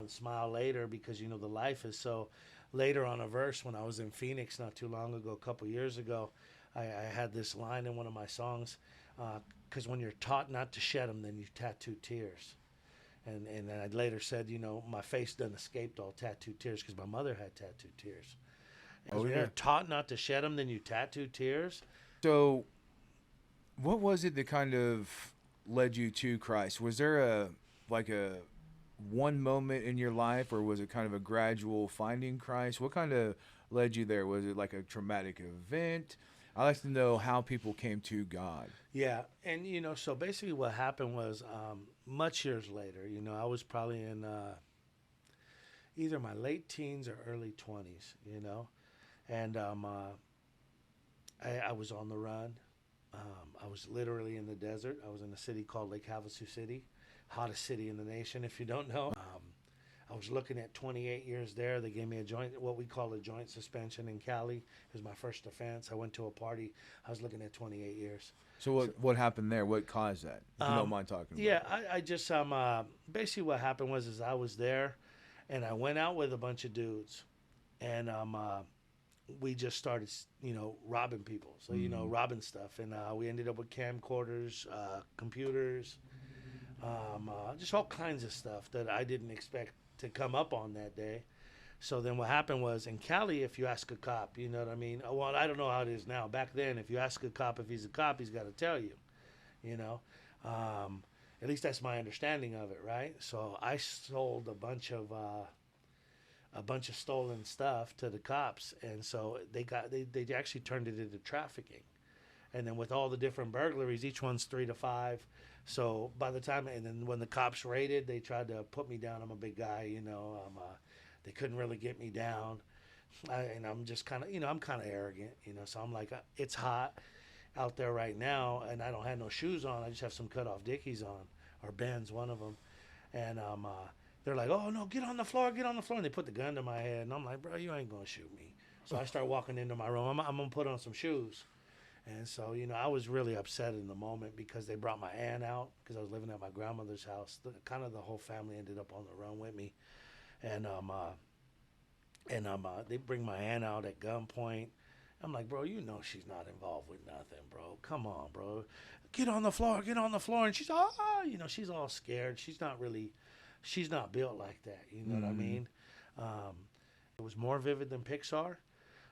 and smile later because, the life is so. Later on a verse, when I was in Phoenix not too long ago, a couple years ago, I had this line in one of my songs, because when you're taught not to shed them, then you tattoo tears. And then I later said, my face done escaped all tattooed tears because my mother had tattooed tears. Because Oh when yeah. you're taught not to shed them, then you tattoo tears. So, what was it that kind of led you to Christ? Was there a one moment in your life, or was it kind of a gradual finding Christ? What kind of led you there? Was it like a traumatic event? I like to know how people came to God. Yeah, and so basically what happened was, much years later, I was probably in either my late teens or early 20s, and I was on the run. I was literally in the desert. I was in a city called Lake Havasu City, hottest city in the nation, if you don't know. I was looking at 28 years there. They gave me a joint, what we call a joint suspension in Cali. It was my first offense. I went to a party. I was looking at 28 years. So So, what happened there? What caused that? If you don't mind talking about yeah, I just basically what happened was is I was there, and I went out with a bunch of dudes, and we just started, robbing people. So, that. robbing stuff. And we ended up with camcorders, computers, just all kinds of stuff that I didn't expect to come up on that day. So then what happened was in Cali, if you ask a cop, you know what I mean? Well, I don't know how it is now. Back then, if you ask a cop if he's a cop, he's got to tell you, you know? Um, at least that's my understanding of it, right? So I sold a bunch of stolen stuff to the cops, and so they actually turned it into trafficking. And then with all the different burglaries, each one's 3 to 5. So by the time, and then when the cops raided, they tried to put me down. I'm a big guy, they couldn't really get me down. And I'm just kind of, I'm kind of arrogant, So I'm like, it's hot out there right now, and I don't have no shoes on. I just have some cut off Dickies on, or Ben's, one of them. And they're like, "Oh no, get on the floor, get on the floor!" And they put the gun to my head, and I'm like, "Bro, you ain't gonna shoot me." So I start walking into my room. I'm gonna put on some shoes. And so, I was really upset in the moment because they brought my aunt out because I was living at my grandmother's house. Kind of the whole family ended up on the run with me, and they bring my aunt out at gunpoint. I'm like, "Bro, she's not involved with nothing, bro. Come on, bro, get on the floor, get on the floor." And she's she's all scared. She's not built like that. You know what I Mm. mean? It was more vivid than Pixar.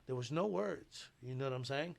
There was no words. You know what I'm saying?